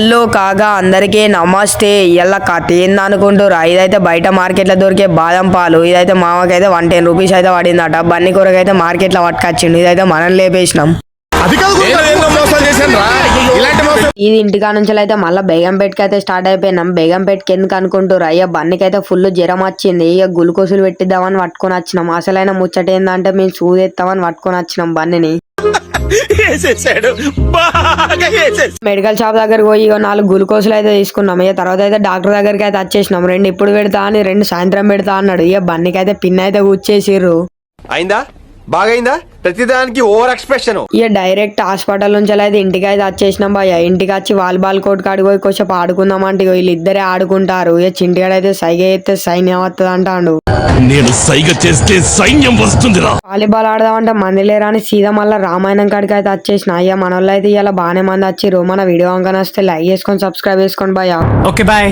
Hello కాగా అందరికీ నమస్తే. ఇలా కథ ఏందనుకుంటారు? ఇదైతే బయట మార్కెట్లో దొరికే బాదం పాలు. ఇదైతే మామకైతే 110 రూపీస్ అయితే పడిందట. బన్నీ కూరకైతే మార్కెట్లో పట్టుకొచ్చిండు. ఇదైతే మనం లేపేసినాం. ఇది ఇంటికా నుంచి అయితే మళ్ళీ బేగంపేటకి అయితే స్టార్ట్ అయిపోయినాం. బేగంపేటకి ఎందుకు అనుకుంటారు? అయ్యా బన్నీకి అయితే ఫుల్ జ్వరం వచ్చింది. ఇక గ్లూకోజులు పెట్టిద్దామని పట్టుకొని వచ్చినాం. అసలైన ముచ్చట ఏందంటే మేము సూదెత్తామని పట్టుకొని వచ్చినాం బన్నీని. మెడికల్ షాప్ దగ్గరకు పోయి 4 గ్లూకోజులు అయితే తీసుకున్నాం. ఇక తర్వాత అయితే డాక్టర్ దగ్గరికి అయితే వచ్చేసినాం. 2 ఇప్పుడు పెడతా అని 2 సాయంత్రం పెడతా అన్నాడు. ఇక బన్నీకి అయితే పిన్ అయితే కూర్చేసిర్రు. అయిందా బాగైందా? ప్రతిదానికి ఓవర్ ఎక్స్ప్రెషన్. ఇక డైరెక్ట్ హాస్పిటల్ నుంచి అయితే ఇంటికి అయితే వచ్చేసినాం భయ్య. ఇంటికి వచ్చి వాలీబాల్ కోర్ట్ కాడికి పోయి కొంచెం ఆడుకుందాం అంటే వీళ్ళిద్దరే ఆడుకుంటారు. ఇక చింటిగాడు అయితే సైగ అయితే సైన్యం వస్తుంది అంటాడు. నేను సైగ చేస్తే సైన్యం వస్తుందిరా. వాలీబాల్ ఆడదామంటే మంది లేరా అని సీదా మళ్ళీ రామాయణం కాడికి అయితే వచ్చేసిన. అయ్యా మన వాళ్ళు అయితే ఇలా బాగానే మంది వచ్చిర్రు. మన వీడియో కనుక నచ్చితే లైక్ చేసుకొని సబ్స్క్రైబ్ చేసుకోండి భయ్య. Okay bye.